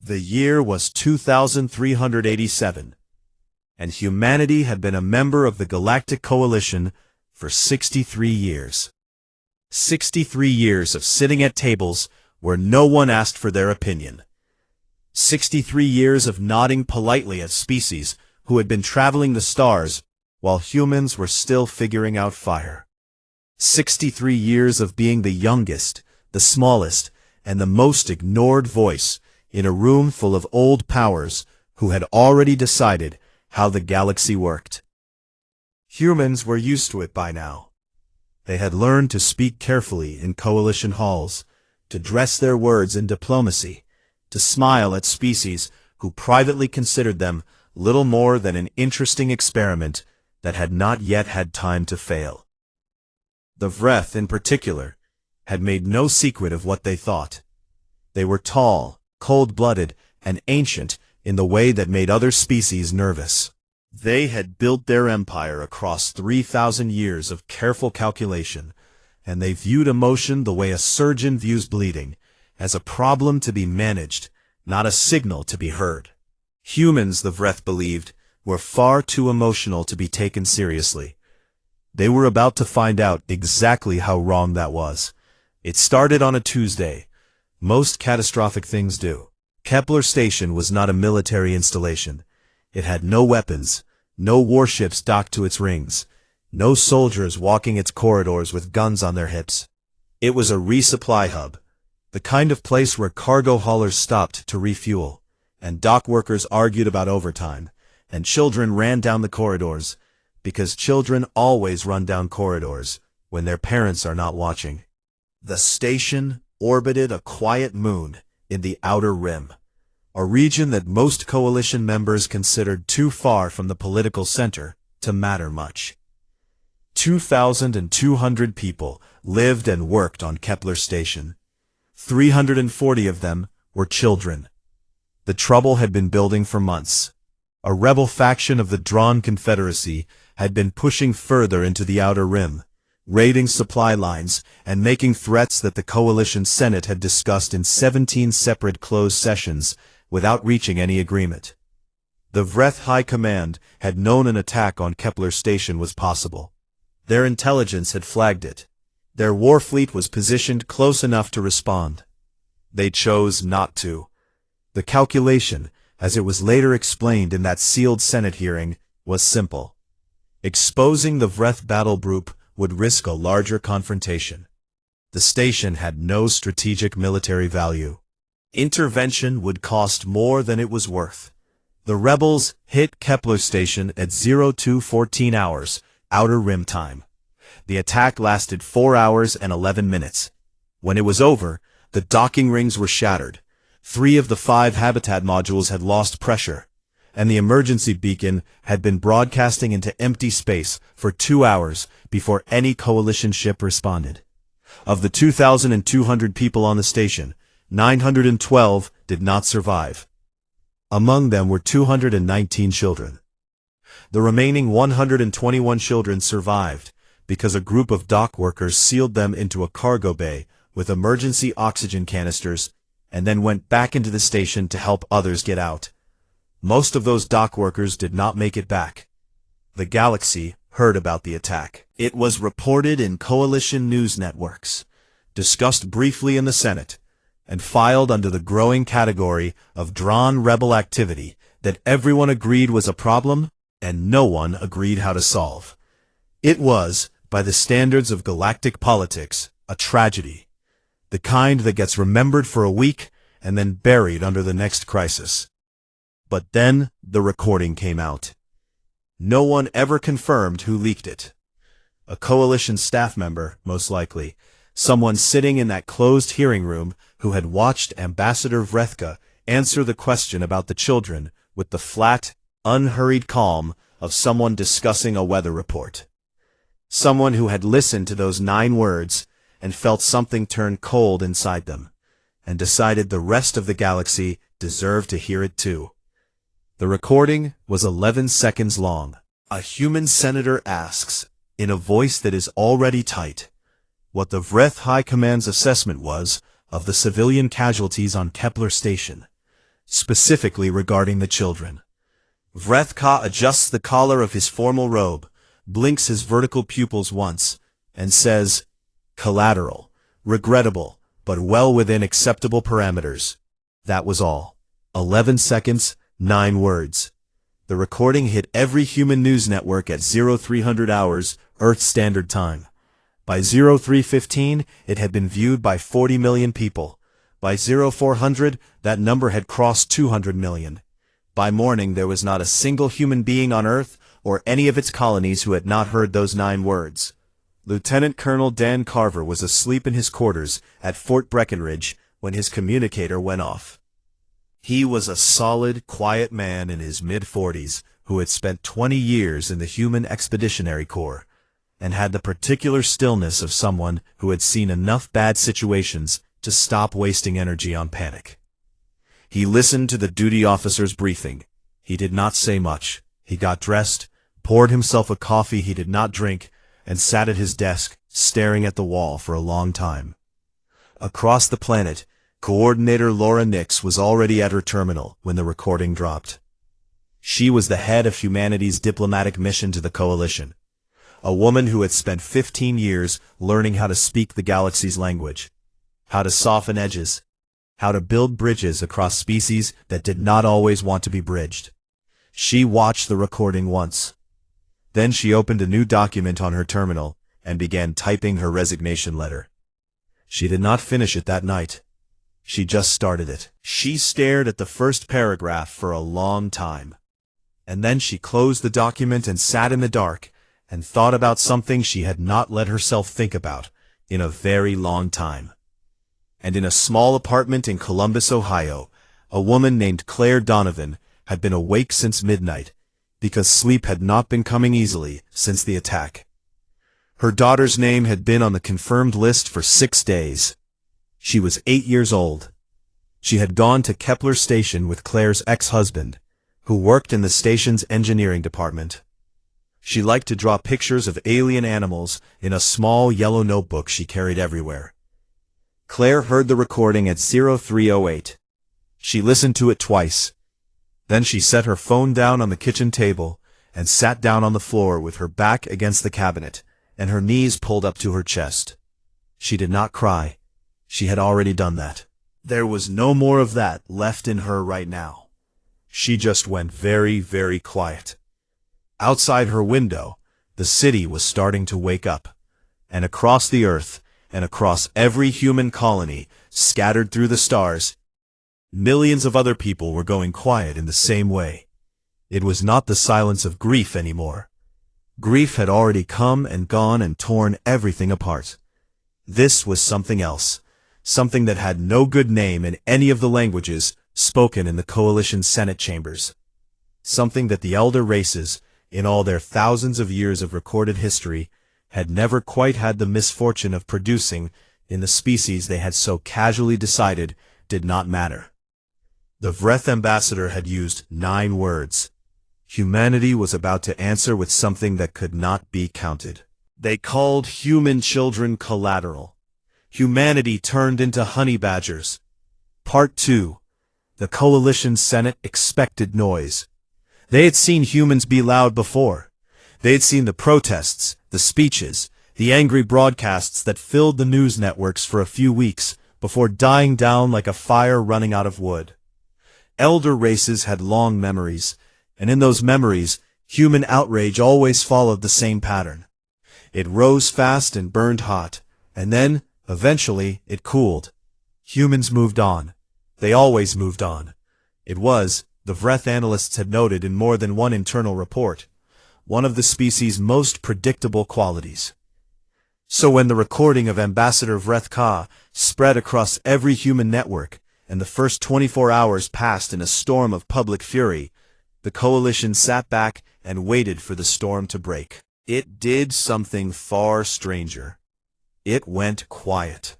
The year was 2387, and humanity had been a member of the Galactic Coalition for 63 years. 63 years of sitting at tables where no one asked for their opinion. 63 years of nodding politely at species who had been traveling the stars while humans were still figuring out fire. 63 years of being the youngest, the smallest, and the most ignored voice in a room full of old powers who had already decided how the galaxy worked. Humans were used to it by now. They had learned to speak carefully in coalition halls, to dress their words in diplomacy, to smile at species who privately considered them little more than an interesting experiment that had not yet had time to fail. The Vreth, in particular, had made no secret of what they thought. They were tall, cold-blooded, and ancient in the way that made other species nervous. They had built their empire across 3,000 years of careful calculation, and they viewed emotion the way a surgeon views bleeding, as a problem to be managed, not a signal to be heard. Humans, the Vreth believed, were far too emotional to be taken seriously. They were about to find out exactly how wrong that was. It started on a Tuesday. Most catastrophic things do. Kepler Station was not a military installation. It had no weapons, no warships docked to its rings, no soldiers walking its corridors with guns on their hips. It was a resupply hub, the kind of place where cargo haulers stopped to refuel, and dock workers argued about overtime, and children ran down the corridors, because children always run down corridors when their parents are not watching. The station orbited a quiet moon in the outer rim, a region that most coalition members considered too far from the political center to matter much. 2,200 people lived and worked on Kepler Station. 340 of them were children. The trouble had been building for months. A rebel faction of the Drawn Confederacy had been pushing further into the outer rim, raiding supply lines and making threats that the Coalition Senate had discussed in 17 separate closed sessions without reaching any agreement. The Vreth High Command had known an attack on Kepler Station was possible. Their intelligence had flagged it. Their war fleet was positioned close enough to respond. They chose not to. The calculation, as it was later explained in that sealed Senate hearing, was simple. Exposing the Vreth battle group would risk a larger confrontation. The station had no strategic military value. Intervention would cost more than it was worth. The rebels hit Kepler Station at 02:14 hours, outer rim time. The attack lasted 4 hours and 11 minutes. When it was over, the docking rings were shattered. 3 of the 5 habitat modules had lost pressure, and the emergency beacon had been broadcasting into empty space for 2 hours before any coalition ship responded. Of the 2,200 people on the station, 912 did not survive. Among them were 219 children. The remaining 121 children survived because a group of dock workers sealed them into a cargo bay with emergency oxygen canisters and then went back into the station to help others get out. Most of those dock workers did not make it back. The galaxy heard about the attack. It was reported in coalition news networks, discussed briefly in the Senate, and filed under the growing category of drawn rebel activity that everyone agreed was a problem and no one agreed how to solve. It was, by the standards of galactic politics, a tragedy, the kind that gets remembered for a week and then buried under the next crisis. But then the recording came out. No one ever confirmed who leaked it. A coalition staff member, most likely, someone sitting in that closed hearing room who had watched Ambassador Vrethka answer the question about the children with the flat, unhurried calm of someone discussing a weather report. Someone who had listened to those 9 words and felt something turn cold inside them, and decided the rest of the galaxy deserved to hear it too. The recording was 11 seconds long. A human senator asks, in a voice that is already tight, what the Vreth High Command's assessment was of the civilian casualties on Kepler Station. specifically regarding the children. Vreth-Ka adjusts the collar of his formal robe, blinks his vertical pupils once, and says, "Collateral. Regrettable, but well within acceptable parameters." That was all. 11 seconds, 9 words. The recording hit every human news network at 0300 hours, Earth Standard Time. By 0315, it had been viewed by 40 million people. By 0400, that number had crossed 200 million. By morning, there was not a single human being on Earth or any of its colonies who had not heard those 9 words. Lieutenant Colonel Dan Carver was asleep in his quarters at Fort Breckenridge when his communicator went off. He was a solid, quiet man in his mid-40s who had spent 20 years in the Human Expeditionary Corps, and had the particular stillness of someone who had seen enough bad situations to stop wasting energy on panic. He listened to the duty officer's briefing. He did not say much. He got dressed, poured himself a coffee he did not drink, and sat at his desk, staring at the wall for a long time. Across the planet, Coordinator Laura Nix was already at her terminal when the recording dropped. She was the head of humanity's diplomatic mission to the Coalition, a woman who had spent 15 years learning how to speak the galaxy's language, how to soften edges, how to build bridges across species that did not always want to be bridged. She watched the recording once. Then she opened a new document on her terminal and began typing her resignation letter. She did not finish it that night. She just started it. She stared at the first paragraph for a long time. And then she closed the document and sat in the dark and thought about something she had not let herself think about in a very long time. And in a small apartment in Columbus, Ohio, a woman named Claire Donovan had been awake since midnight because sleep had not been coming easily since the attack. Her daughter's name had been on the confirmed list for 6 days. She was 8 years old. She had gone to Kepler Station with Claire's ex-husband, who worked in the station's engineering department. She liked to draw pictures of alien animals in a small yellow notebook she carried everywhere. Claire heard the recording at 0308. She listened to it twice. Then she set her phone down on the kitchen table and sat down on the floor with her back against the cabinet and her knees pulled up to her chest. She did not cry. She had already done that. There was no more of that left in her right now. She just went very, very quiet. Outside her window, the city was starting to wake up, and across the earth, and across every human colony, scattered through the stars, millions of other people were going quiet in the same way. It was not the silence of grief anymore. Grief had already come and gone and torn everything apart. This was something else. Something that had no good name in any of the languages spoken in the Coalition Senate chambers. Something that the elder races, in all their thousands of years of recorded history, had never quite had the misfortune of producing in the species they had so casually decided did not matter. The Vreth ambassador had used 9 words. Humanity was about to answer with something that could not be counted. They called human children collateral. Humanity turned into honeybadgers. Part 2. The Coalition Senate expected noise. They had seen humans be loud before. They had seen the protests, the speeches, the angry broadcasts that filled the news networks for a few weeks before dying down like a fire running out of wood. Elder races had long memories, and in those memories, human outrage always followed the same pattern. It rose fast and burned hot, and then, eventually, it cooled. Humans moved on. They always moved on. It was, the Vreth analysts had noted in more than one internal report, one of the species' most predictable qualities. So when the recording of Ambassador Vreth-Ka spread across every human network, and the first 24 hours passed in a storm of public fury, the Coalition sat back and waited for the storm to break. It did something far stranger. It went quiet.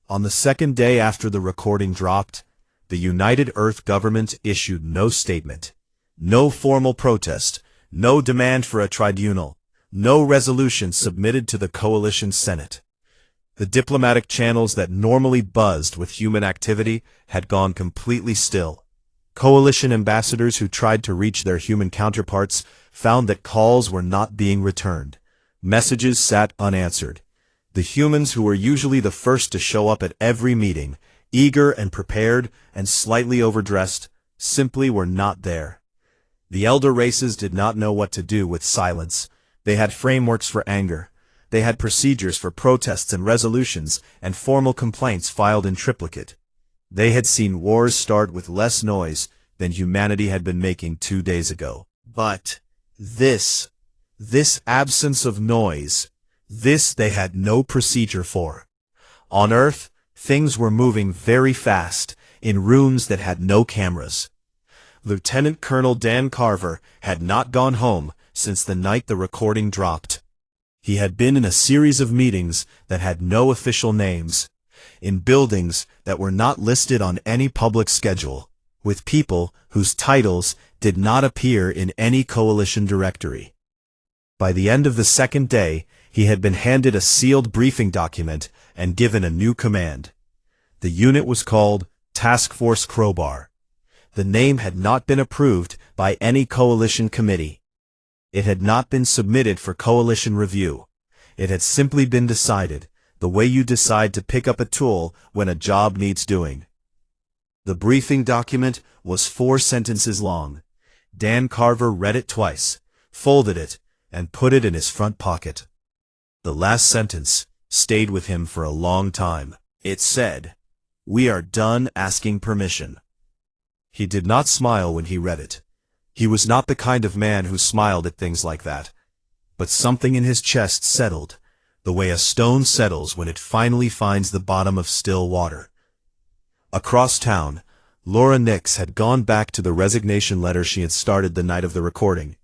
On the second day after the recording dropped, the United Earth government issued no statement, no formal protest, no demand for a tribunal, no resolution submitted to the Coalition Senate. The diplomatic channels that normally buzzed with human activity had gone completely still. Coalition ambassadors who tried to reach their human counterparts found that calls were not being returned. Messages sat unanswered. The humans who were usually the first to show up at every meeting, eager and prepared and slightly overdressed, simply were not there. The elder races did not know what to do with silence. They had frameworks for anger. They had procedures for protests and resolutions, and formal complaints filed in triplicate. They had seen wars start with less noise than humanity had been making 2 days ago. But this absence of noise, this they had no procedure for. On Earth, things were moving very fast, in rooms that had no cameras. Lieutenant Colonel Dan Carver had not gone home since the night the recording dropped. He had been in a series of meetings that had no official names, in buildings that were not listed on any public schedule, with people whose titles did not appear in any coalition directory. By the end of the second day, he had been handed a sealed briefing document and given a new command. The unit was called Task Force Crowbar. The name had not been approved by any coalition committee. It had not been submitted for coalition review. It had simply been decided, the way you decide to pick up a tool when a job needs doing. The briefing document was 4 sentences long. Dan Carver read it twice, folded it, and put it in his front pocket. The last sentence stayed with him for a long time. It said, "We are done asking permission." He did not smile when he read it. He was not the kind of man who smiled at things like that. But something in his chest settled, the way a stone settles when it finally finds the bottom of still water. Across town, Laura Nix had gone back to the resignation letter she had started the night of the recording.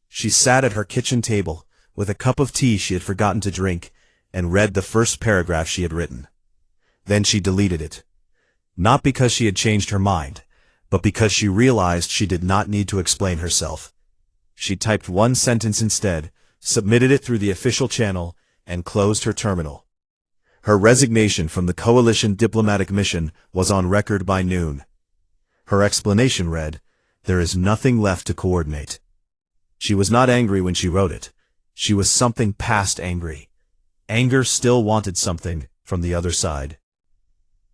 She sat at her kitchen table, with a cup of tea she had forgotten to drink, and read the first paragraph she had written. Then she deleted it. Not because she had changed her mind, but because she realized she did not need to explain herself. She typed 1 sentence instead, submitted it through the official channel, and closed her terminal. Her resignation from the coalition diplomatic mission was on record by noon. Her explanation read, "There is nothing left to coordinate." She was not angry when she wrote it. She was something past angry. Anger still wanted something from the other side.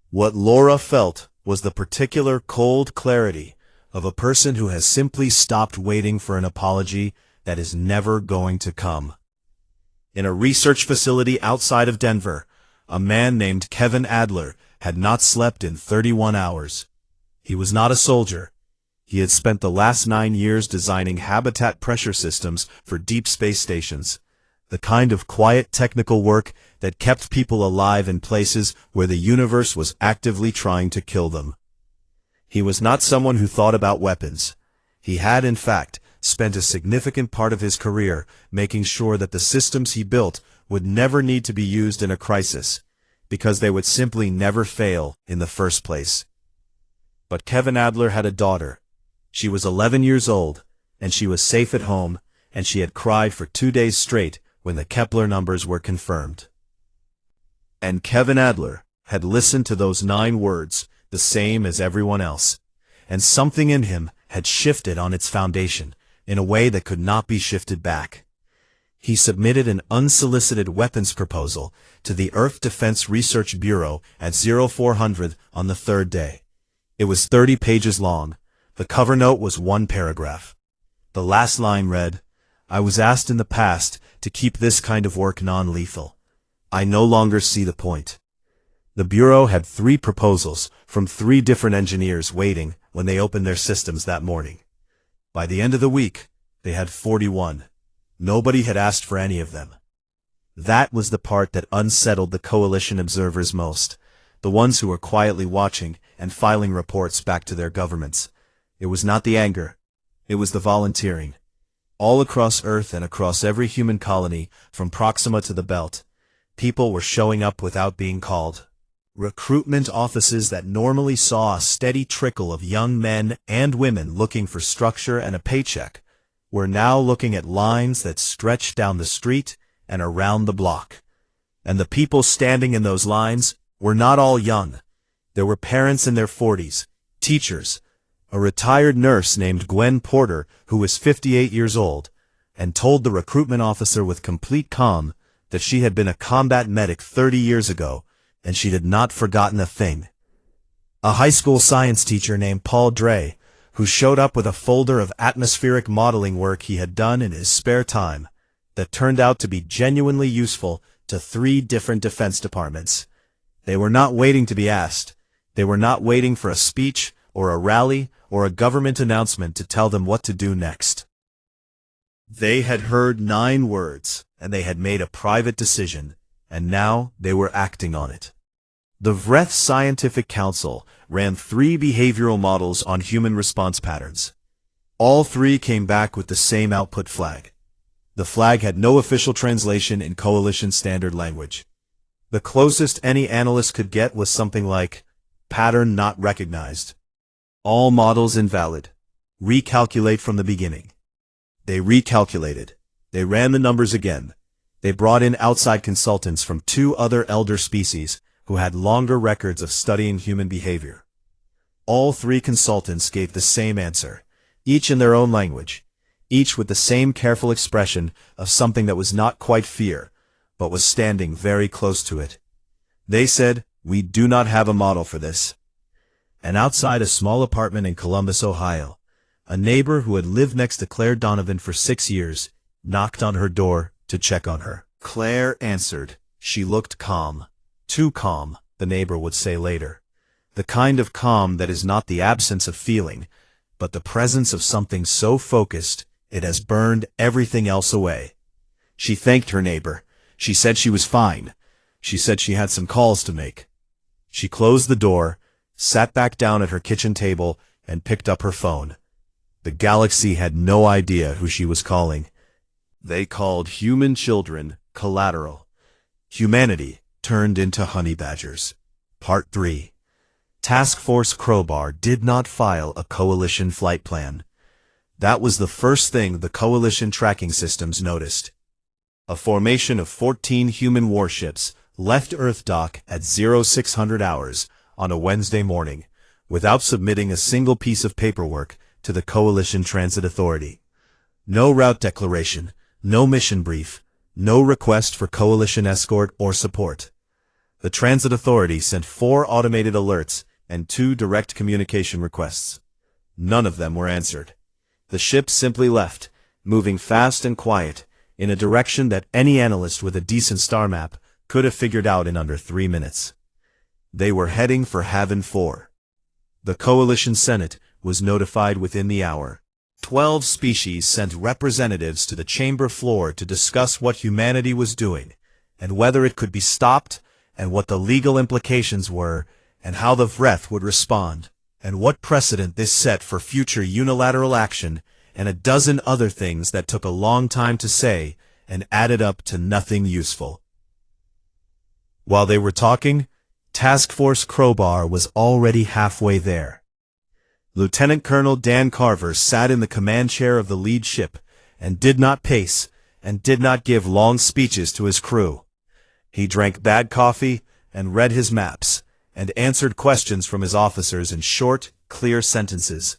What Laura felt was the particular cold clarity of a person who has simply stopped waiting for an apology that is never going to come. In a research facility outside of Denver, a man named Kevin Adler had not slept in 31 hours. He was not a soldier. He had spent the last 9 years designing habitat pressure systems for deep space stations, the kind of quiet technical work that kept people alive in places where the universe was actively trying to kill them. He was not someone who thought about weapons. He had, in fact, spent a significant part of his career making sure that the systems he built would never need to be used in a crisis, because they would simply never fail in the first place. But Kevin Adler had a daughter. She was 11 years old, and she was safe at home, and she had cried for 2 days straight when the Kepler numbers were confirmed. And Kevin Adler had listened to those 9 words, the same as everyone else, and something in him had shifted on its foundation in a way that could not be shifted back. He submitted an unsolicited weapons proposal to the Earth Defense Research Bureau at 0400 on the 3rd day. It was 30 pages long. The cover note was 1 paragraph. The last line read, "I was asked in the past to keep this kind of work non-lethal. I no longer see the point." The Bureau had 3 proposals from 3 different engineers waiting when they opened their systems that morning. By the end of the week, they had 41. Nobody had asked for any of them. That was the part that unsettled the coalition observers most, the ones who were quietly watching and filing reports back to their governments. It was not the anger. It was the volunteering. All across Earth and across every human colony, from Proxima to the Belt, people were showing up without being called. Recruitment offices that normally saw a steady trickle of young men and women looking for structure and a paycheck were now looking at lines that stretched down the street and around the block. And the people standing in those lines were not all young. There were parents in their 40s, teachers, a retired nurse named Gwen Porter, who was 58 years old, and told the recruitment officer with complete calm that she had been a combat medic 30 years ago, and she had not forgotten a thing. A high school science teacher named Paul Dre, who showed up with a folder of atmospheric modeling work he had done in his spare time, that turned out to be genuinely useful to 3 different defense departments. They were not waiting to be asked. They were not waiting for a speech or a rally or a government announcement to tell them what to do next. They had heard 9 words, and they had made a private decision, and now they were acting on it. The Vreth Scientific Council ran 3 behavioral models on human response patterns. All 3 came back with the same output flag. The flag had no official translation in Coalition Standard Language. The closest any analyst could get was something like, pattern not recognized. All models invalid. Recalculate from the beginning. They recalculated. They ran the numbers again. They brought in outside consultants from 2 other elder species who had longer records of studying human behavior. All 3 consultants gave the same answer, each in their own language, each with the same careful expression of something that was not quite fear, but was standing very close to it. They said, "We do not have a model for this." And outside a small apartment in Columbus, Ohio, a neighbor who had lived next to Claire Donovan for 6 years knocked on her door to check on her. Claire answered. She looked calm. Too calm, the neighbor would say later. The kind of calm that is not the absence of feeling, but the presence of something so focused it has burned everything else away. She thanked her neighbor. She said she was fine. She said she had some calls to make. She closed the door, sat back down at her kitchen table, and picked up her phone. The galaxy had no idea who she was calling. They called human children Collateral. Humanity turned into Honeybadgers. Part 3. Task Force Crowbar did not file a coalition flight plan. That was the first thing the coalition tracking systems noticed. A formation of 14 human warships left Earth dock at 0600 hours on a Wednesday morning, without submitting a single piece of paperwork to the Coalition Transit Authority. No route declaration, no mission brief, no request for coalition escort or support. The Transit Authority sent 4 automated alerts and 2 direct communication requests. None of them were answered. The ship simply left, moving fast and quiet, in a direction that any analyst with a decent star map could have figured out in under 3 minutes. They were heading for Haven 4. The Coalition Senate was notified within the hour. 12 species sent representatives to the chamber floor to discuss what humanity was doing, and whether it could be stopped, and what the legal implications were, and how the Vreth would respond, and what precedent this set for future unilateral action, and a dozen other things that took a long time to say and added up to nothing useful. While they were talking, Task Force Crowbar was already halfway there. Lieutenant Colonel Dan Carver sat in the command chair of the lead ship, and did not pace, and did not give long speeches to his crew. He drank bad coffee, and read his maps, and answered questions from his officers in short, clear sentences.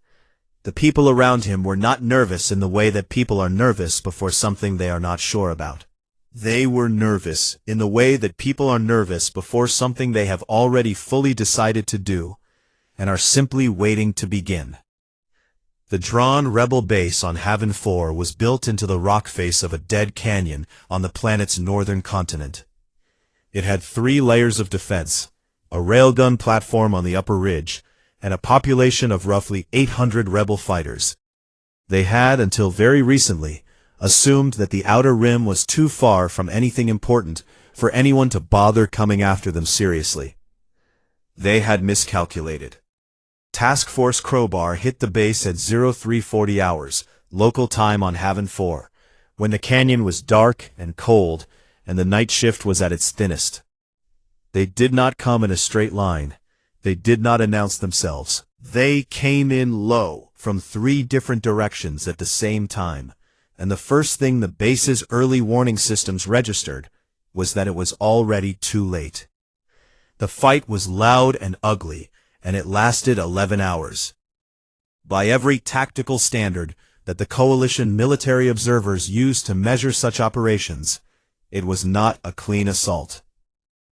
The people around him were not nervous in the way that people are nervous before something they are not sure about. They were nervous in the way that people are nervous before something they have already fully decided to do, and are simply waiting to begin. The drawn rebel base on Haven 4 was built into the rock face of a dead canyon on the planet's northern continent. It had 3 layers of defense, a railgun platform on the upper ridge, and a population of roughly 800 rebel fighters. They had, until very recently, assumed that the outer rim was too far from anything important for anyone to bother coming after them seriously. They had miscalculated. Task Force Crowbar hit the base at 0340 hours, local time on Haven 4, when the canyon was dark and cold, and the night shift was at its thinnest. They did not come in a straight line. They did not announce themselves. They came in low from 3 different directions at the same time, and the first thing the base's early warning systems registered was that it was already too late. The fight was loud and ugly, and it lasted 11 hours. By every tactical standard that the coalition military observers used to measure such operations, it was not a clean assault.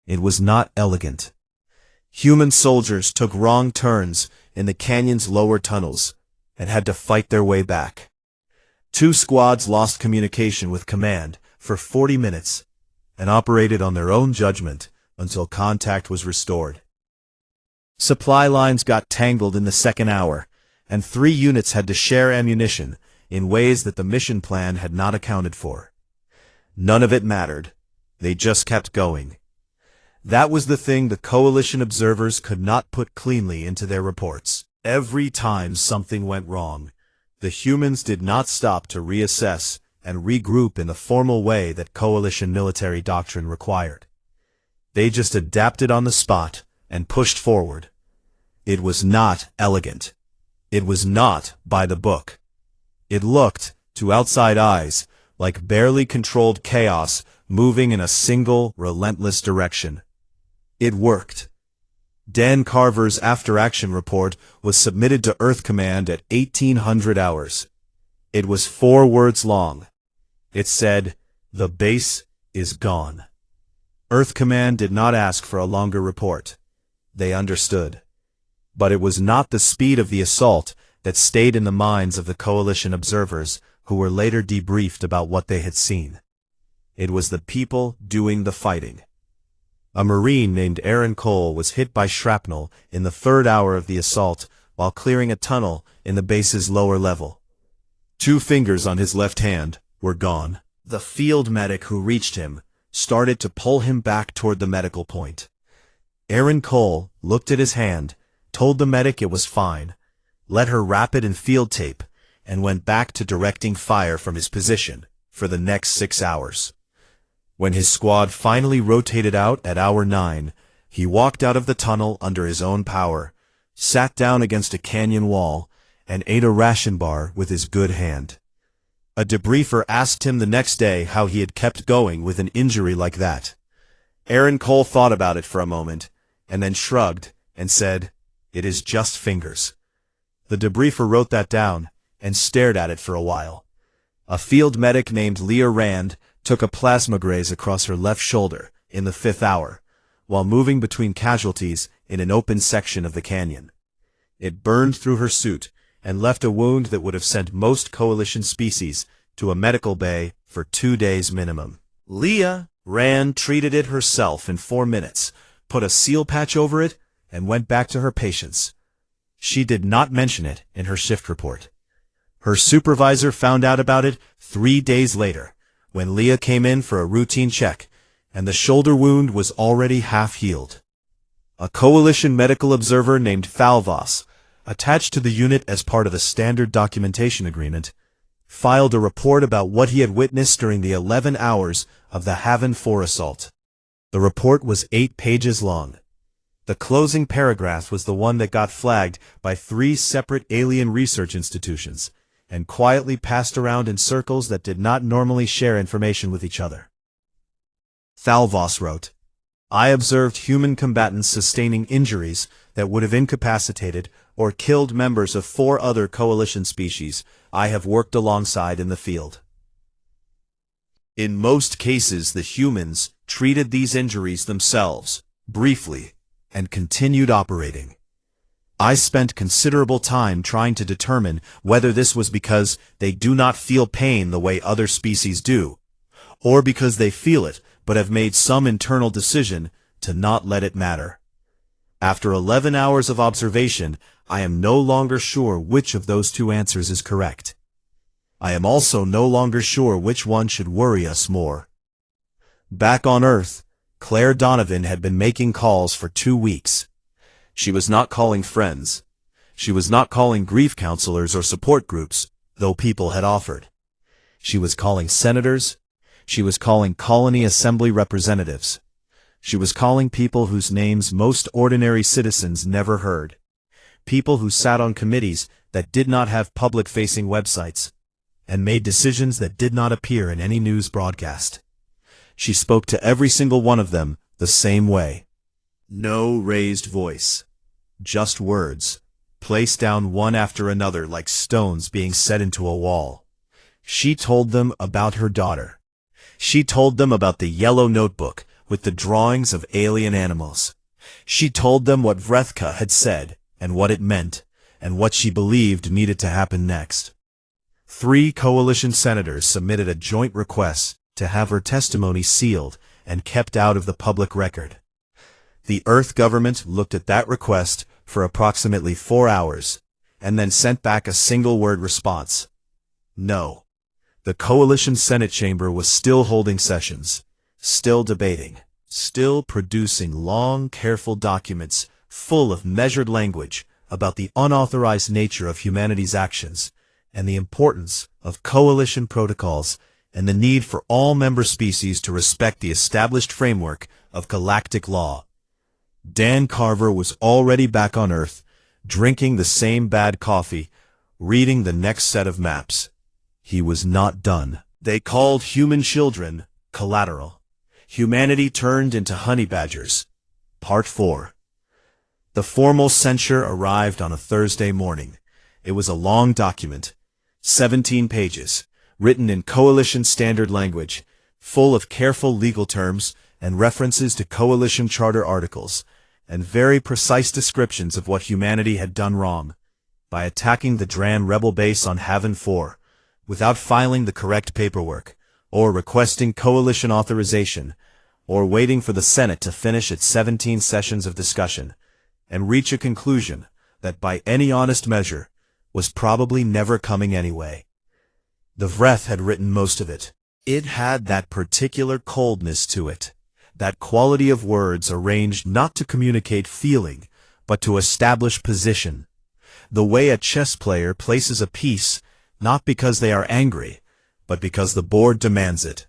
It was not elegant. Human soldiers took wrong turns in the canyon's lower tunnels and had to fight their way back. 2 squads lost communication with command for 40 minutes and operated on their own judgment until contact was restored. Supply lines got tangled in the second hour, and 3 units had to share ammunition in ways that the mission plan had not accounted for. None of it mattered. They just kept going. That was the thing the coalition observers could not put cleanly into their reports. Every time something went wrong, the humans did not stop to reassess and regroup in the formal way that coalition military doctrine required. They just adapted on the spot and pushed forward. It was not elegant. It was not by the book. It looked, to outside eyes, like barely controlled chaos moving in a single, relentless direction. It worked. Dan Carver's after-action report was submitted to Earth Command at 1800 hours. It was 4 words long. It said, "The base is gone." Earth Command did not ask for a longer report. They understood. But it was not the speed of the assault that stayed in the minds of the coalition observers who were later debriefed about what they had seen. It was the people doing the fighting. A Marine named Aaron Cole was hit by shrapnel in the 3rd hour of the assault while clearing a tunnel in the base's lower level. 2 fingers on his left hand were gone. The field medic who reached him started to pull him back toward the medical point. Aaron Cole looked at his hand, told the medic it was fine, let her wrap it in field tape, and went back to directing fire from his position for the next 6 hours. When his squad finally rotated out at hour 9, he walked out of the tunnel under his own power, sat down against a canyon wall, and ate a ration bar with his good hand. A debriefer asked him the next day how he had kept going with an injury like that. Aaron Cole thought about it for a moment, and then shrugged and said, "It is just fingers." The debriefer wrote that down and stared at it for a while. A field medic named Leah Rand took a plasma graze across her left shoulder in the 5th hour, while moving between casualties in an open section of the canyon. It burned through her suit and left a wound that would have sent most coalition species to a medical bay for 2 days minimum. Leah Rand treated it herself in 4 minutes, put a seal patch over it, and went back to her patients. She did not mention it in her shift report. Her supervisor found out about it 3 days later, when Leah came in for a routine check, and the shoulder wound was already half healed. A coalition medical observer named Falvos, attached to the unit as part of the standard documentation agreement, filed a report about what he had witnessed during the 11 hours of the Haven 4 assault. The report was 8 pages long. The closing paragraph was the one that got flagged by 3 separate alien research institutions, and quietly passed around in circles that did not normally share information with each other. Falvos wrote, "I observed human combatants sustaining injuries that would have incapacitated or killed members of 4 other coalition species I have worked alongside in the field. In most cases, the humans treated these injuries themselves, briefly, and continued operating. I spent considerable time trying to determine whether this was because they do not feel pain the way other species do, or because they feel it but have made some internal decision to not let it matter. After 11 hours of observation, I am no longer sure which of those 2 answers is correct. I am also no longer sure which one should worry us more." Back on Earth, Claire Donovan had been making calls for 2 weeks. She was not calling friends. She was not calling grief counselors or support groups, though people had offered. She was calling senators. She was calling colony assembly representatives. She was calling people whose names most ordinary citizens never heard. People who sat on committees that did not have public-facing websites, and made decisions that did not appear in any news broadcast. She spoke to every single one of them the same way. No raised voice. Just words. placed down one after another like stones being set into a wall. She told them about her daughter. She told them about the yellow notebook with the drawings of alien animals. She told them what Vrethka had said, and what it meant, and what she believed needed to happen next. 3 coalition senators submitted a joint request to have her testimony sealed and kept out of the public record. The Earth government looked at that request for approximately 4 hours, and then sent back a single-word response. No. The coalition Senate chamber was still holding sessions, still debating, still producing long, careful documents full of measured language about the unauthorized nature of humanity's actions and the importance of coalition protocols and the need for all member species to respect the established framework of galactic law. Dan Carver was already back on Earth, drinking the same bad coffee, reading the next set of maps. He was not done. They called human children Collateral. Humanity turned into Honeybadgers. Part 4. The formal censure arrived on a Thursday morning. It was a long document, 17 pages, written in coalition standard language, full of careful legal terms and references to coalition charter articles, and very precise descriptions of what humanity had done wrong by attacking the Dran rebel base on Haven 4, without filing the correct paperwork, or requesting coalition authorization, or waiting for the Senate to finish its 17 sessions of discussion, and reach a conclusion that by any honest measure was probably never coming anyway. The Vreth had written most of it. It had that particular coldness to it, that quality of words arranged not to communicate feeling, but to establish position. The way a chess player places a piece, not because they are angry, but because the board demands it.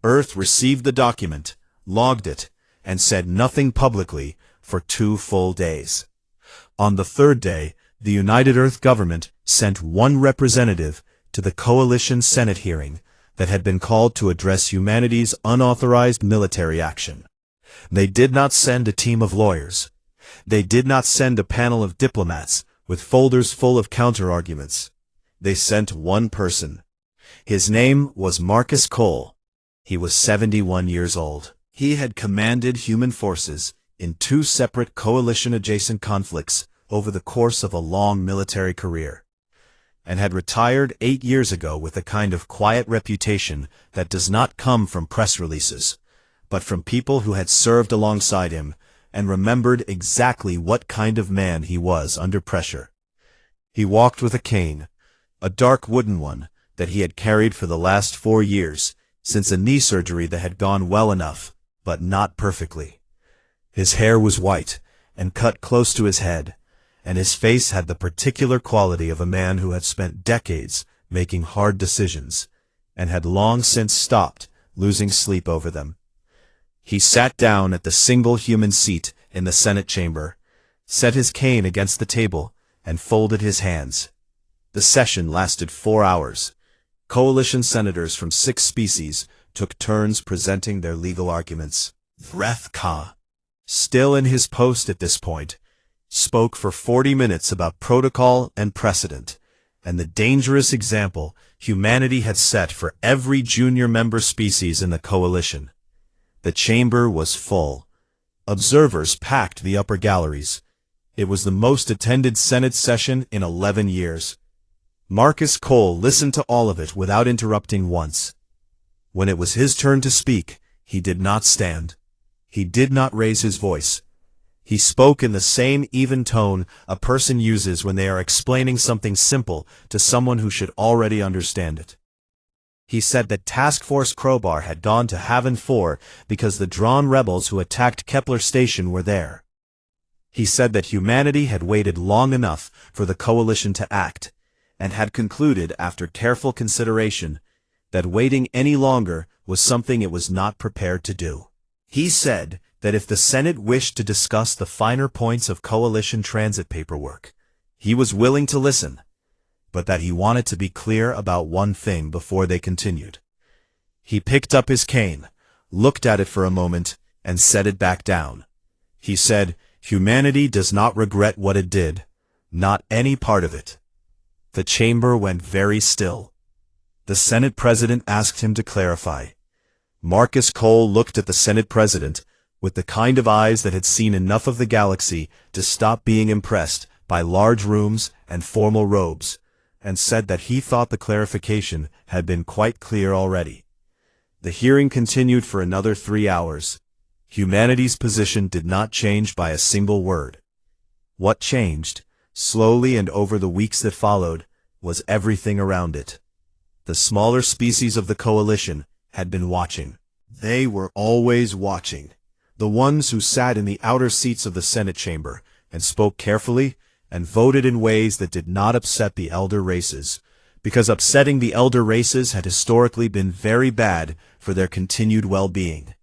Earth received the document, logged it, and said nothing publicly for 2 full days. On the 3rd day, the United Earth government sent 1 representative to the coalition Senate hearing that had been called to address humanity's unauthorized military action. They did not send a team of lawyers. They did not send a panel of diplomats with folders full of counter-arguments. They sent 1 person. His name was Marcus Cole. He was 71 years old. He had commanded human forces in 2 separate coalition-adjacent conflicts over the course of a long military career, and had retired 8 years ago with a kind of quiet reputation that does not come from press releases, but from people who had served alongside him and remembered exactly what kind of man he was under pressure. He walked with a cane, a dark wooden one that he had carried for the last 4 years, since a knee surgery that had gone well enough, but not perfectly. His hair was white and cut close to his head, and his face had the particular quality of a man who had spent decades making hard decisions, and had long since stopped losing sleep over them. He sat down at the single human seat in the Senate chamber, set his cane against the table, and folded his hands. The session lasted 4 hours. Coalition senators from 6 species took turns presenting their legal arguments. Vrethka, still in his post at this point, spoke for 40 minutes about protocol and precedent, and the dangerous example humanity had set for every junior member species in the coalition. The chamber was full. Observers packed the upper galleries. It was the most attended Senate session in 11 years. Marcus Cole listened to all of it without interrupting once. When it was his turn to speak, he did not stand. He did not raise his voice. He spoke in the same even tone a person uses when they are explaining something simple to someone who should already understand it. He said that Task Force Crowbar had gone to Haven 4 because the drawn rebels who attacked Kepler Station were there. He said that humanity had waited long enough for the coalition to act, and had concluded after careful consideration that waiting any longer was something it was not prepared to do. He said that if the Senate wished to discuss the finer points of coalition transit paperwork, he was willing to listen, but that he wanted to be clear about one thing before they continued. He picked up his cane, looked at it for a moment, and set it back down. He said, "Humanity does not regret what it did, Not any part of it. The chamber went very still. The Senate President asked him to clarify. Marcus Cole looked at the Senate President with the kind of eyes that had seen enough of the galaxy to stop being impressed by large rooms and formal robes, and said that he thought the clarification had been quite clear already. The hearing continued for another 3 hours. Humanity's position did not change by a single word. What changed, slowly and over the weeks that followed, was everything around it. The smaller species of the coalition had been watching. They were always watching. The ones who sat in the outer seats of the Senate chamber and spoke carefully and voted in ways that did not upset the elder races, because upsetting the elder races had historically been very bad for their continued well-being.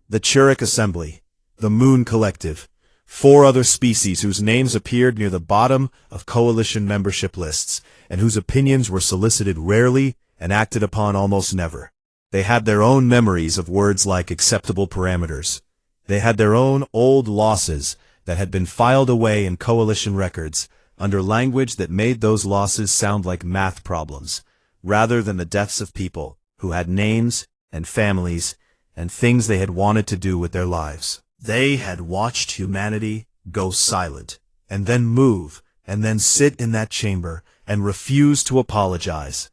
The Churuk Assembly, the Moon Collective, 4 other species whose names appeared near the bottom of coalition membership lists, and whose opinions were solicited rarely and acted upon almost never. They had their own memories of words like acceptable parameters. They had their own old losses that had been filed away in coalition records under language that made those losses sound like math problems, rather than the deaths of people who had names and families and things they had wanted to do with their lives. They had watched humanity go silent, and then move, and then sit in that chamber and refuse to apologize.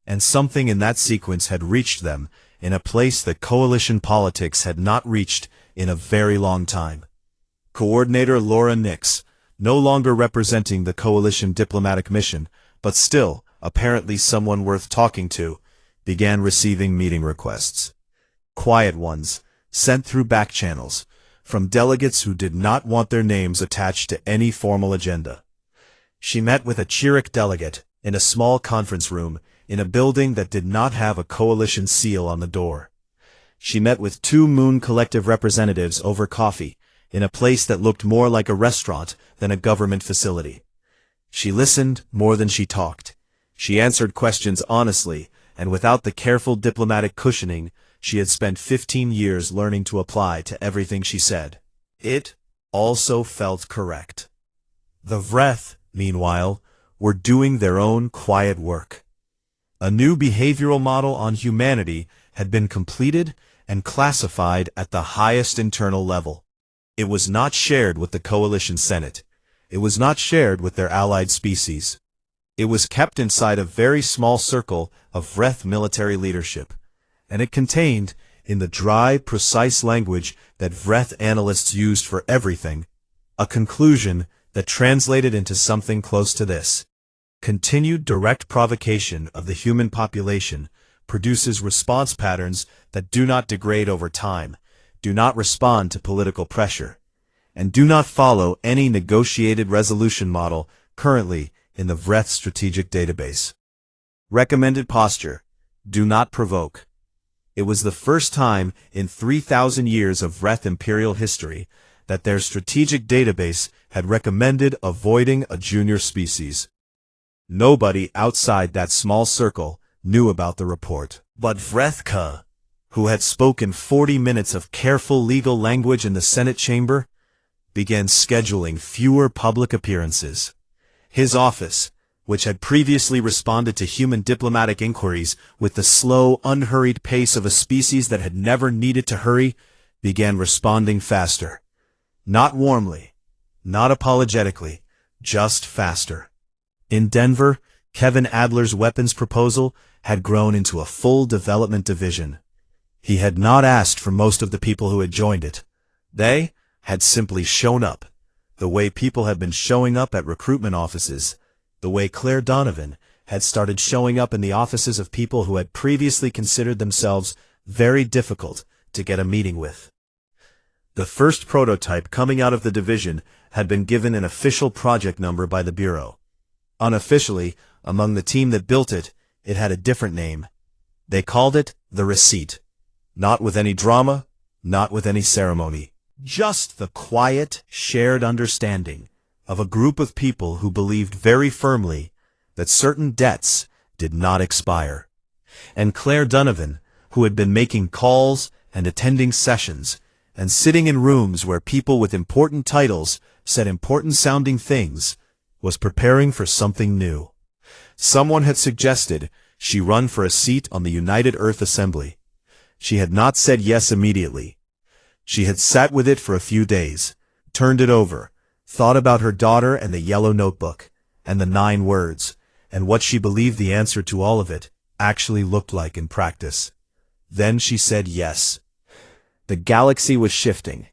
And something in that sequence had reached them in a place that coalition politics had not reached in a very long time. Coordinator Laura Nix, no longer representing the coalition diplomatic mission, but still apparently someone worth talking to, began receiving meeting requests. Quiet ones, sent through back channels, from delegates who did not want their names attached to any formal agenda. She met with a Chiruk delegate in a small conference room in a building that did not have a coalition seal on the door. She met with 2 Moon Collective representatives over coffee in a place that looked more like a restaurant than a government facility. She listened more than she talked. She answered questions honestly and without the careful diplomatic cushioning she had spent 15 years learning to apply to everything she said. It also felt correct. The Vreth, meanwhile, were doing their own quiet work. A new behavioral model on humanity had been completed and classified at the highest internal level. It was not shared with the Coalition Senate. It was not shared with their allied species. It was kept inside a very small circle of Vreth military leadership, and it contained, in the dry, precise language that Vreth analysts used for everything, a conclusion that translated into something close to this. Continued direct provocation of the human population produces response patterns that do not degrade over time, do not respond to political pressure, and do not follow any negotiated resolution model currently in the Vreth strategic database. Recommended posture: do not provoke. It was the first time in 3,000 years of Vreth imperial history that their strategic database had recommended avoiding a junior species. Nobody outside that small circle knew about the report. But Vrethka, who had spoken 40 minutes of careful legal language in the Senate chamber, began scheduling fewer public appearances. His office, which had previously responded to human diplomatic inquiries with the slow, unhurried pace of a species that had never needed to hurry, began responding faster. Not warmly, not apologetically, just faster. In Denver, Kevin Adler's weapons proposal had grown into a full development division. He had not asked for most of the people who had joined it. They had simply shown up, the way people had been showing up at recruitment offices, the way Claire Donovan had started showing up in the offices of people who had previously considered themselves very difficult to get a meeting with. The first prototype coming out of the division had been given an official project number by the Bureau. Unofficially, among the team that built it, it had a different name. They called it the Receipt. Not with any drama, not with any ceremony. Just the quiet, shared understanding of a group of people who believed very firmly that certain debts did not expire. And Claire Donovan, who had been making calls and attending sessions, and sitting in rooms where people with important titles said important-sounding things, was preparing for something new. Someone had suggested she run for a seat on the United Earth Assembly. She had not said yes immediately. She had sat with it for a few days, turned it over, thought about her daughter and the yellow notebook, and the 9 words, and what she believed the answer to all of it actually looked like in practice. Then she said yes. The galaxy was shifting,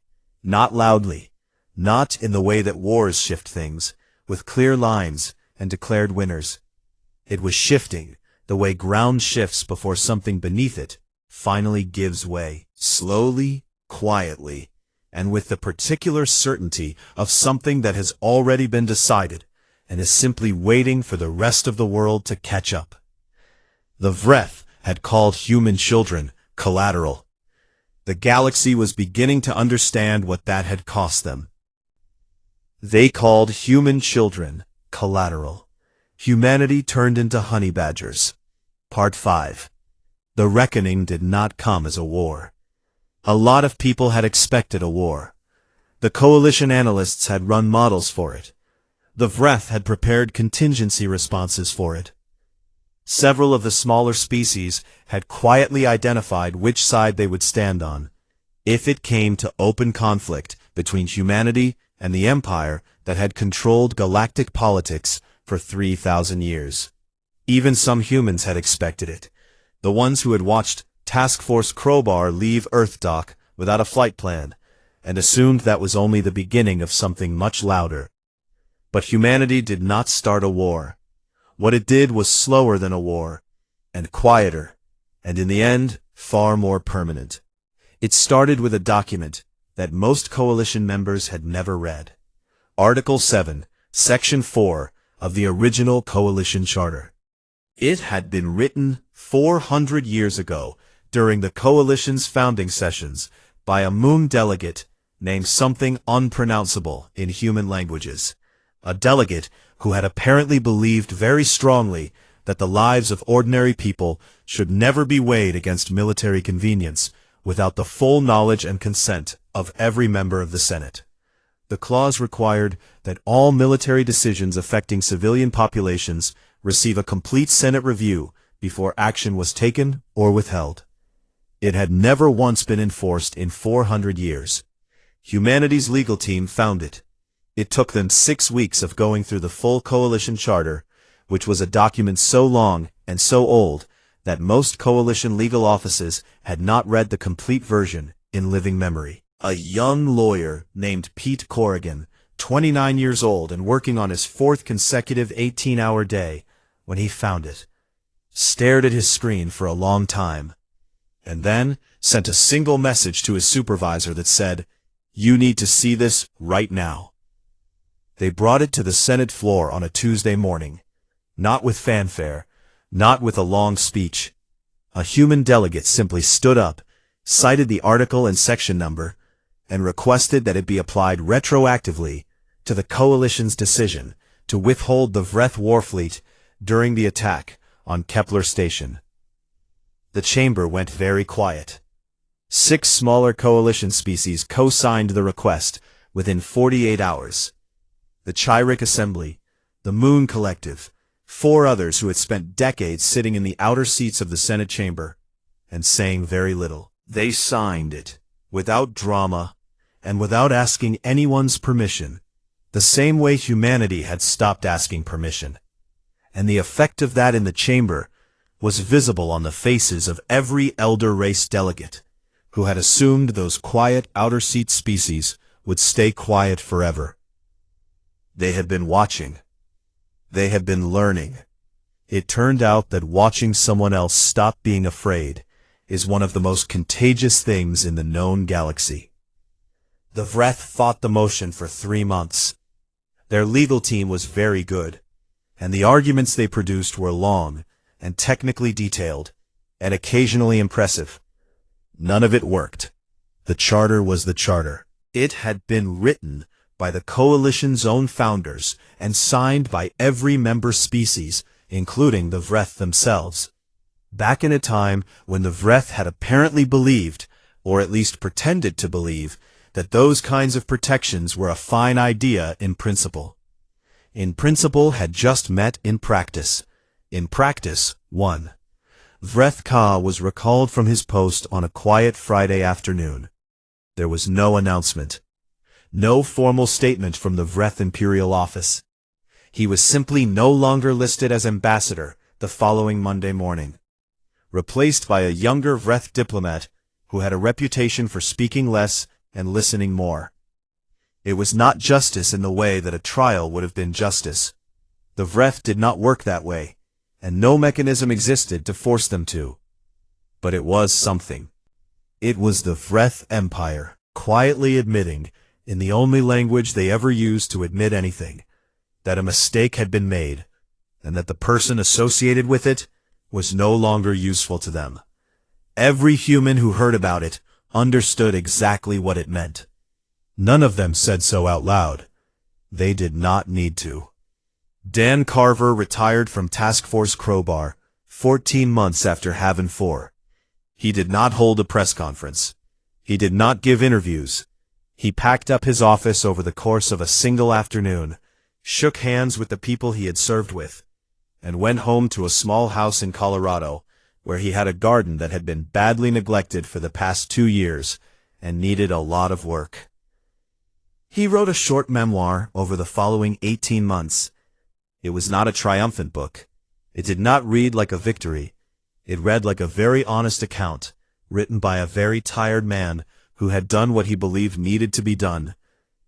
not loudly, not in the way that wars shift things, with clear lines and declared winners. It was shifting the way ground shifts before something beneath it finally gives way, slowly, quietly, and with the particular certainty of something that has already been decided and is simply waiting for the rest of the world to catch up. The Vreth had called human children Collateral. The galaxy was beginning to understand what that had cost them. They called human children Collateral. Humanity turned into Honeybadgers. Part 5. The reckoning did not come as a war. A lot of people had expected a war. The coalition analysts had run models for it. The Vreth had prepared contingency responses for it. Several of the smaller species had quietly identified which side they would stand on, if it came to open conflict between humanity and the Empire that had controlled galactic politics for 3,000 years. Even some humans had expected it, the ones who had watched Task Force Crowbar leave Earth dock without a flight plan, and assumed that was only the beginning of something much louder. But humanity did not start a war. What it did was slower than a war, and quieter, and in the end, far more permanent. It started with a document that most coalition members had never read. Article 7, Section 4 of the original Coalition Charter. It had been written 400 years ago during the Coalition's founding sessions by a moon delegate named something unpronounceable in human languages. A delegate who had apparently believed very strongly that the lives of ordinary people should never be weighed against military convenience without the full knowledge and consent of every member of the Senate. The clause required that all military decisions affecting civilian populations receive a complete Senate review before action was taken or withheld. It had never once been enforced in 400 years. Humanity's legal team found it. It took them 6 weeks of going through the full Coalition Charter, which was a document so long and so old that most Coalition legal offices had not read the complete version in living memory. A young lawyer named Pete Corrigan, 29 years old and working on his 4th consecutive 18-hour day, when he found it, stared at his screen for a long time, and then sent a single message to his supervisor that said, "You need to see this right now." They brought it to the Senate floor on a Tuesday morning, not with fanfare, not with a long speech. A human delegate simply stood up, cited the article and section number, and requested that it be applied retroactively to the Coalition's decision to withhold the Vreth Warfleet during the attack on Kepler Station. The chamber went very quiet. 6 smaller Coalition species co-signed the request within 48 hours. The Chiric Assembly, the Moon Collective, 4 others who had spent decades sitting in the outer seats of the Senate chamber and saying very little. They signed it, without drama, and without asking anyone's permission, the same way humanity had stopped asking permission. And the effect of that in the chamber was visible on the faces of every elder race delegate, who had assumed those quiet outer seat species would stay quiet forever. They had been watching. They had been learning. It turned out that watching someone else stop being afraid is one of the most contagious things in the known galaxy. The Vreth fought the motion for 3 months. Their legal team was very good, and the arguments they produced were long and technically detailed, and occasionally impressive. None of it worked. The charter was the charter. It had been written by the Coalition's own founders and signed by every member species, including the Vreth themselves. Back in a time when the Vreth had apparently believed, or at least pretended to believe, that those kinds of protections were a fine idea in principle. In principle had just met in practice. In practice, 1. Vreth Ka was recalled from his post on a quiet Friday afternoon. There was no announcement. No formal statement from the Vreth Imperial Office. He was simply no longer listed as ambassador the following Monday morning, replaced by a younger Vreth diplomat who had a reputation for speaking less and listening more. It was not justice in the way that a trial would have been justice. The Vreth did not work that way, and no mechanism existed to force them to. But it was something. It was the Vreth Empire, quietly admitting, in the only language they ever used to admit anything, that a mistake had been made, and that the person associated with it was no longer useful to them. Every human who heard about it understood exactly what it meant. None of them said so out loud. They did not need to. Dan Carver retired from Task Force Crowbar 14 months after Haven 4. He did not hold a press conference. He did not give interviews. He packed up his office over the course of a single afternoon, shook hands with the people he had served with, and went home to a small house in Colorado, where he had a garden that had been badly neglected for the past 2 years and needed a lot of work. He wrote a short memoir over the following 18 months. It was not a triumphant book. It did not read like a victory. It read like a very honest account, written by a very tired man who had done what he believed needed to be done,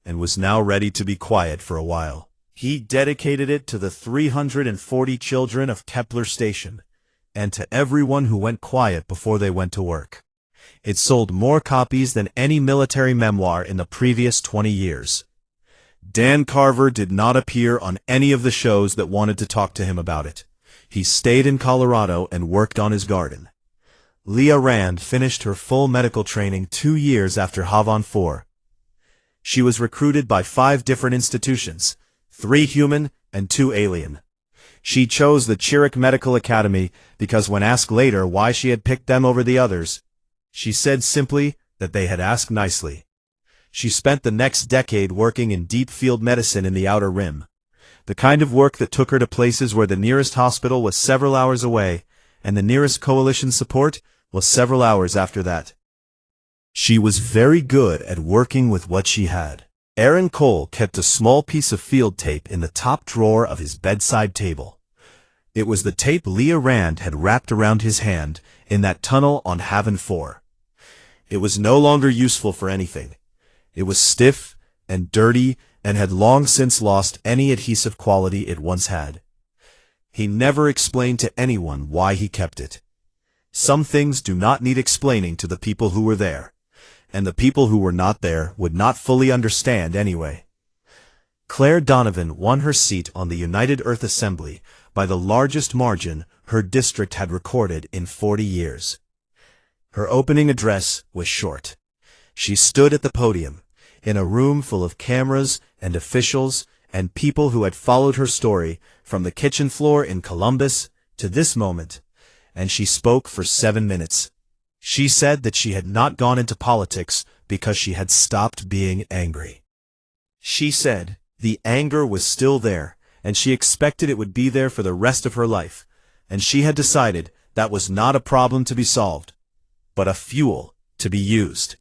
and was now ready to be quiet for a while. He dedicated it to the 340 children of Kepler Station, and to everyone who went quiet before they went to work. It sold more copies than any military memoir in the previous 20 years. Dan Carver did not appear on any of the shows that wanted to talk to him about it. He stayed in Colorado and worked on his garden. Leah Rand finished her full medical training 2 years after Havan 4. She was recruited by 5 different institutions, 3 human and 2 alien. She chose the Chirrut Medical Academy because when asked later why she had picked them over the others, she said simply that they had asked nicely. She spent the next decade working in deep field medicine in the Outer Rim, the kind of work that took her to places where the nearest hospital was several hours away, and the nearest coalition support was several hours after that. She was very good at working with what she had. Aaron Cole kept a small piece of field tape in the top drawer of his bedside table. It was the tape Leah Rand had wrapped around his hand in that tunnel on Haven 4. It was no longer useful for anything. It was stiff and dirty and had long since lost any adhesive quality it once had. He never explained to anyone why he kept it. Some things do not need explaining to the people who were there, and the people who were not there would not fully understand anyway. Claire Donovan won her seat on the United Earth Assembly by the largest margin her district had recorded in 40 years. Her opening address was short. She stood at the podium, in a room full of cameras and officials and people who had followed her story from the kitchen floor in Columbus to this moment, and she spoke for 7 minutes. She said that she had not gone into politics because she had stopped being angry. She said the anger was still there, and she expected it would be there for the rest of her life, and she had decided that was not a problem to be solved, but a fuel to be used.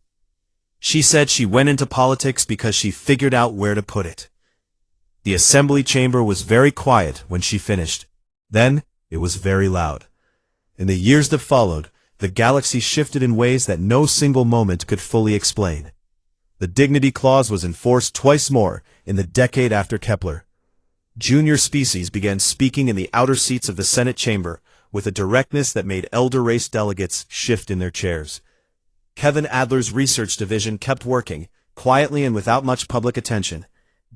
She said she went into politics because she figured out where to put it. The assembly chamber was very quiet when she finished. Then it was very loud. In the years that followed, the galaxy shifted in ways that no single moment could fully explain. The dignity clause was enforced twice more in the decade after Kepler. Junior species began speaking in the outer seats of the Senate chamber with a directness that made elder race delegates shift in their chairs. Kevin Adler's research division kept working, quietly and without much public attention,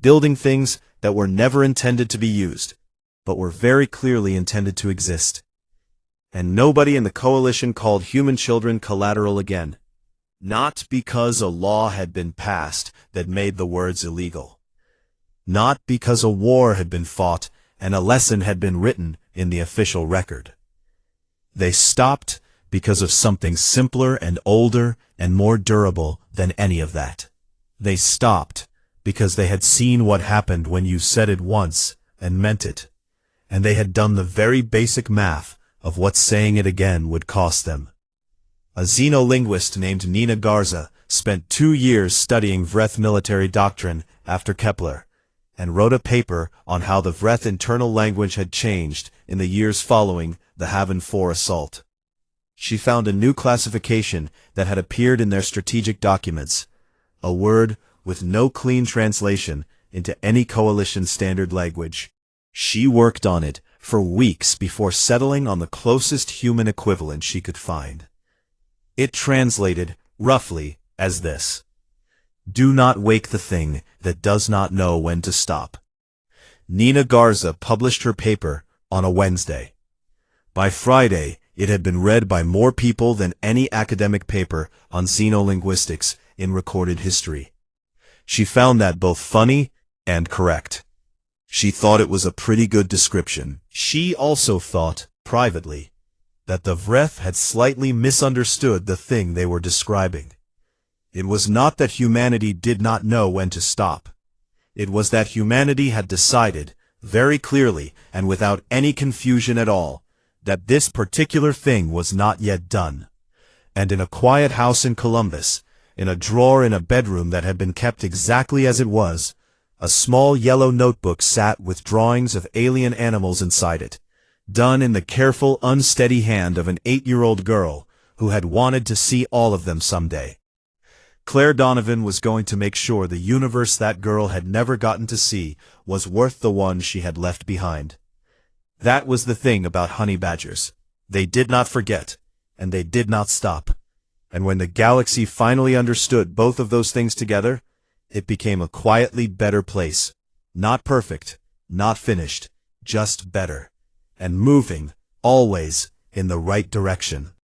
building things that were never intended to be used, but were very clearly intended to exist. And nobody in the coalition called human children Collateral again. Not because a law had been passed that made the words illegal. Not because a war had been fought and a lesson had been written in the official record. They stopped because of something simpler and older and more durable than any of that. They stopped because they had seen what happened when you said it once and meant it, and they had done the very basic math of what saying it again would cost them. A xenolinguist named Nina Garza spent 2 years studying Vreth military doctrine after Kepler, and wrote a paper on how the Vreth internal language had changed in the years following the Haven 4 assault. She found a new classification that had appeared in their strategic documents, a word with no clean translation into any coalition standard language. She worked on it for weeks before settling on the closest human equivalent she could find. It translated, roughly, as this: "Do not wake the thing that does not know when to stop." Nina Garza published her paper on a Wednesday. By Friday, it had been read by more people than any academic paper on xenolinguistics in recorded history. She found that both funny and correct. She thought it was a pretty good description. She also thought, privately, that the Vreth had slightly misunderstood the thing they were describing. It was not that humanity did not know when to stop. It was that humanity had decided, very clearly and without any confusion at all, that this particular thing was not yet done. And in a quiet house in Columbus, in a drawer in a bedroom that had been kept exactly as it was, a small yellow notebook sat with drawings of alien animals inside it, done in the careful, unsteady hand of an 8-year-old girl who had wanted to see all of them someday. Claire Donovan was going to make sure the universe that girl had never gotten to see was worth the one she had left behind. That was the thing about Honeybadgers. They did not forget, and they did not stop. And when the galaxy finally understood both of those things together, it became a quietly better place. Not perfect, not finished, just better. And moving, always, in the right direction.